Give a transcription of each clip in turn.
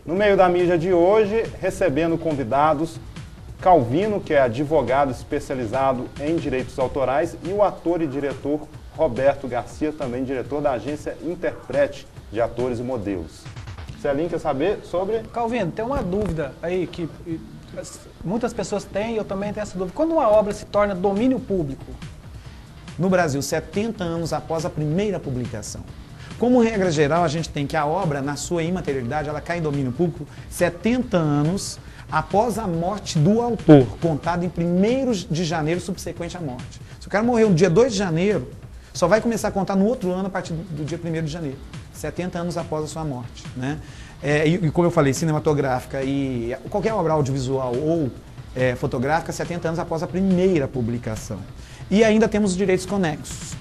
No meio da mídia de hoje, recebendo convidados, Calvino, que é advogado especializado em direitos autorais, e o ator e diretor Roberto Garcia, também diretor da agência Interprete de Atores e Modelos. Celinho, quer saber sobre? Calvino, tem uma dúvida aí que muitas pessoas têm e eu também tenho essa dúvida. Quando uma obra se torna domínio público? No Brasil, 70 anos após a primeira publicação. Como regra geral, a gente tem que a obra, na sua imaterialidade, ela cai em domínio público 70 anos após a morte do autor, contado em 1º de janeiro subsequente à morte. Se o cara morreu no dia 2 de janeiro, só vai começar a contar no outro ano a partir do dia 1º de janeiro, 70 anos após a sua morte, né? E como eu falei, cinematográfica e qualquer obra audiovisual ou fotográfica, 70 anos após a primeira publicação. E ainda temos os direitos conexos,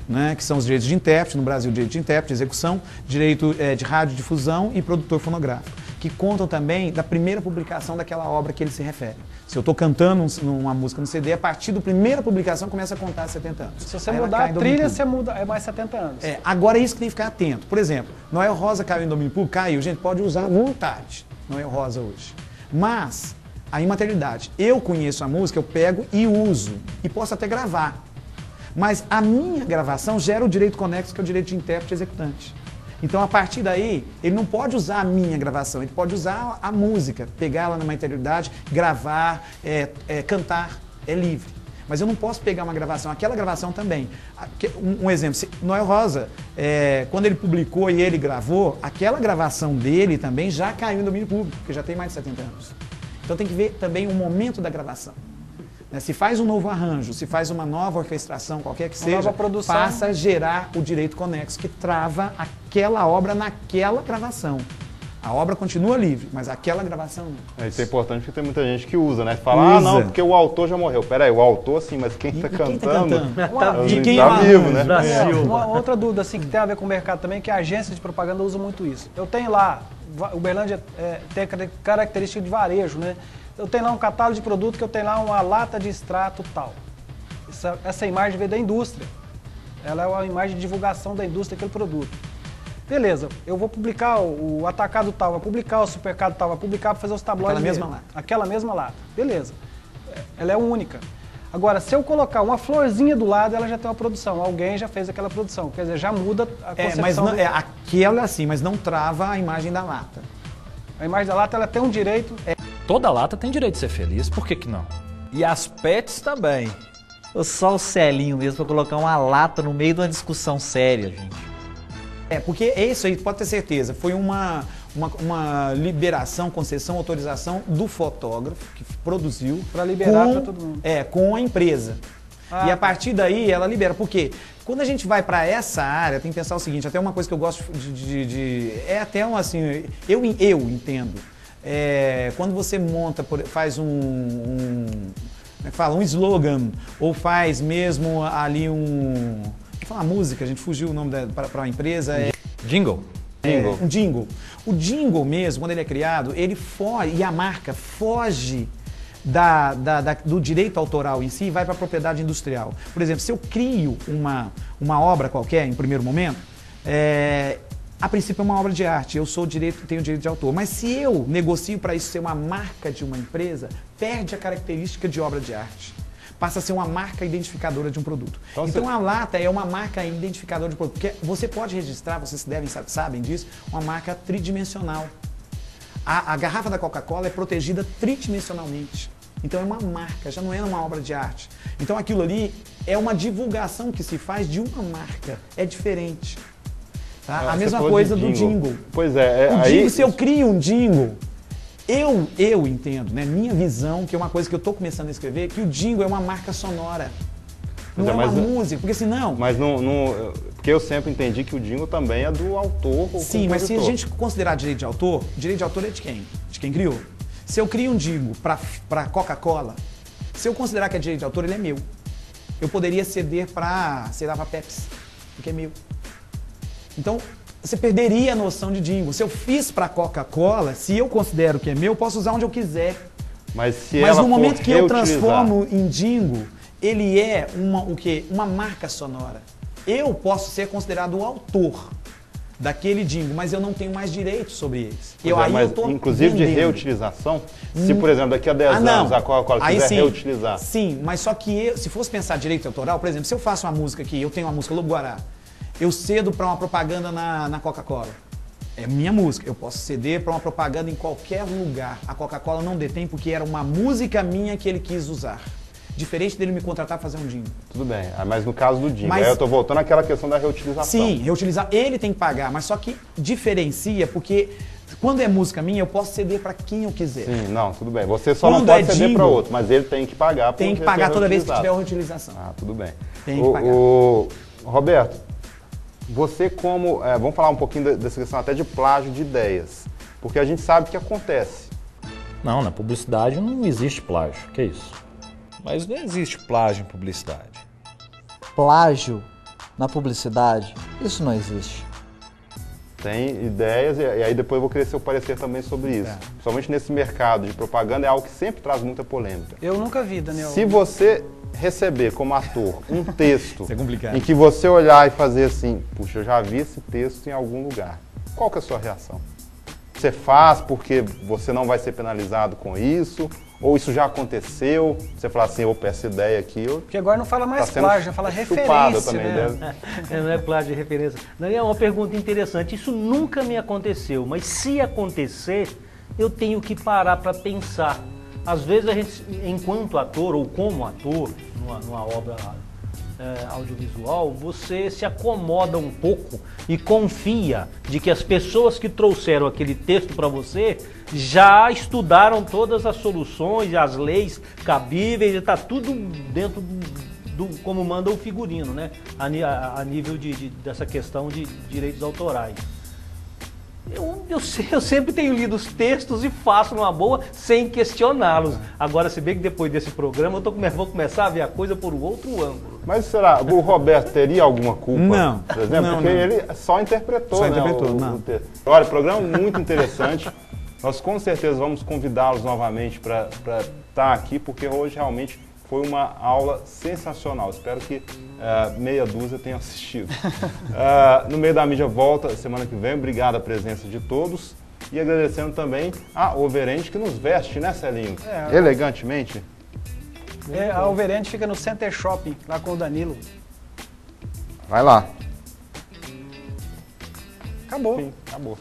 né, que são os direitos de intérprete, no Brasil, direito de intérprete, de execução, direito de radiodifusão e produtor fonográfico, que contam também da primeira publicação daquela obra que ele se refere. Se eu estou cantando uma música no CD, a partir da primeira publicação começa a contar 70 anos. Se você mudar a trilha, você muda, é mais 70 anos. Agora é isso que tem que ficar atento. Por exemplo, Noel Rosa caiu em domínio público, caiu, gente, pode usar à vontade Noel Rosa hoje. Mas a imaterialidade, eu conheço a música, eu pego e uso, e posso até gravar. Mas a minha gravação gera o direito conexo, que é o direito de intérprete e executante. Então, a partir daí, ele não pode usar a minha gravação, ele pode usar a música, pegar ela numa interioridade, gravar, cantar, é livre. Mas eu não posso pegar uma gravação, aquela gravação também. Um exemplo, Noel Rosa, quando ele publicou e ele gravou, aquela gravação dele também já caiu em domínio público, porque já tem mais de 70 anos. Então tem que ver também o momento da gravação. Se faz um novo arranjo, se faz uma nova orquestração, qualquer que seja, passa a gerar o direito conexo que trava aquela obra naquela gravação. A obra continua livre, mas aquela gravação não. Isso é importante porque tem muita gente que usa, né? Fala, não, porque o autor já morreu. Peraí, o autor sim, mas quem está cantando? Tá vivo, né? Uma outra dúvida assim, que tem a ver com o mercado também, que a agência de propaganda usa muito isso. Eu tenho lá, Uberlândia tem característica de varejo, né? Eu tenho lá um catálogo de produto que eu tenho lá uma lata de extrato tal. Essa imagem veio da indústria. Ela é uma imagem de divulgação da indústria daquele produto. Beleza, eu vou publicar o atacado tal, vou publicar o supermercado tal, vou publicar para fazer os tabloides. Aquela mesma lata. Aquela mesma lata. Beleza. Ela é única. Agora, se eu colocar uma florzinha do lado, ela já tem uma produção. Alguém já fez aquela produção. Quer dizer, já muda a concepção. Mas não, aquela é assim, mas não trava a imagem da lata. A imagem da lata, ela tem um direito... Toda lata tem direito de ser feliz, por que que não? E as pets também. Só o Celinho mesmo para colocar uma lata no meio de uma discussão séria, gente. Porque isso aí, pode ter certeza, foi uma liberação, concessão, autorização do fotógrafo que produziu para liberar para todo mundo. Com a empresa. E a partir daí ela libera. Por quê? Quando a gente vai para essa área, tem que pensar o seguinte, até uma coisa que eu gosto até assim, eu entendo. Quando você monta, faz um slogan, ou faz mesmo ali vou falar música, a gente fugiu o nome para uma empresa. Jingle. Um jingle. O jingle mesmo, quando ele é criado, ele foge, e a marca foge do direito autoral em si e vai para a propriedade industrial. Por exemplo, se eu crio uma obra qualquer em primeiro momento, a princípio é uma obra de arte, eu tenho direito de autor, mas se eu negocio para isso ser uma marca de uma empresa, perde a característica de obra de arte. Passa a ser uma marca identificadora de um produto. Então a lata é uma marca identificadora de um produto, porque você pode registrar, vocês sabem disso, uma marca tridimensional. A garrafa da Coca-Cola é protegida tridimensionalmente. Então é uma marca, já não é uma obra de arte. Então aquilo ali é uma divulgação que se faz de uma marca, é diferente. Tá? A mesma coisa do jingle. Pois é. Jingle, se eu crio um jingle, eu entendo, né? Minha visão, que é uma coisa que eu estou começando a escrever, que o jingle é uma marca sonora. Não é uma música, porque senão... Mas não, porque eu sempre entendi que o jingle também é do autor ou Sim, mas se a gente considerar direito de autor é de quem? De quem criou. Se eu crio um jingle para Coca-Cola, se eu considerar que é direito de autor, ele é meu. Eu poderia ceder para, sei lá, para Pepsi, porque é meu. Então, você perderia a noção de jingle. Se eu fiz para Coca-Cola, se eu considero que é meu, eu posso usar onde eu quiser. Mas no momento que eu transformo em jingle, ele é uma marca sonora. Eu posso ser considerado o autor. daquele jingle, mas eu não tenho mais direito sobre eles. Inclusive de reutilização? Se, por exemplo, daqui a 10 anos a Coca-Cola quiser reutilizar. Sim, mas só que se fosse pensar direito autoral, por exemplo, se eu faço uma música aqui, eu tenho uma música Lobo Guará, eu cedo para uma propaganda na Coca-Cola. É minha música, eu posso ceder para uma propaganda em qualquer lugar. A Coca-Cola não detém porque era uma música minha que ele quis usar. Diferente dele me contratar para fazer um jingle. Tudo bem, mas no caso do jingle, aí eu estou voltando àquela questão da reutilização. Sim, reutilizar, ele tem que pagar, mas só que diferencia, porque quando é música minha, eu posso ceder para quem eu quiser. Sim, não, tudo bem. Você só não pode ceder para outro, mas ele tem que pagar. Tem que pagar toda vez que tiver reutilização. Ah, tudo bem. Tem que pagar. Roberto, você como... vamos falar um pouquinho dessa questão até de plágio de ideias, porque a gente sabe que acontece. Não, na publicidade não existe plágio, que isso? Mas não existe plágio em publicidade. Plágio na publicidade, isso não existe. Tem ideias, e aí depois eu vou querer seu parecer também sobre isso. Principalmente nesse mercado de propaganda, é algo que sempre traz muita polêmica. Eu nunca vi, Daniel. Se você receber como ator um texto é em que você olhar e fazer assim, puxa, eu já vi esse texto em algum lugar, qual que é a sua reação? Você faz porque você não vai ser penalizado com isso? Ou isso já aconteceu? Você fala assim, opa, essa ideia aqui... Porque agora não fala mais plágio, já fala referência, também, né? Não é plágio, é referência. Daniel, uma pergunta interessante. Isso nunca me aconteceu, mas se acontecer, eu tenho que parar para pensar. Às vezes a gente, enquanto ator ou como ator, numa obra audiovisual, você se acomoda um pouco e confia de que as pessoas que trouxeram aquele texto para você já estudaram todas as soluções, as leis cabíveis, está tudo dentro do como manda o figurino, né? A nível dessa questão de direitos autorais. Eu sempre tenho lido os textos e faço numa boa sem questioná-los. Agora, se bem que depois desse programa eu vou começar a ver a coisa por um outro ângulo. Mas será, o Roberto teria alguma culpa? Não. Por exemplo, não, porque não. ele só interpretou, não. o texto. Olha, programa muito interessante. Nós com certeza vamos convidá-los novamente para estar aqui, porque hoje realmente foi uma aula sensacional. Espero que meia dúzia tenham assistido. No Meio da Mídia volta semana que vem. Obrigado a presença de todos. E agradecendo também a Overend que nos veste, né, Celinho? Elegantemente. A Overend fica no Center Shopping, lá com o Danilo. Vai lá. Acabou. Sim, acabou.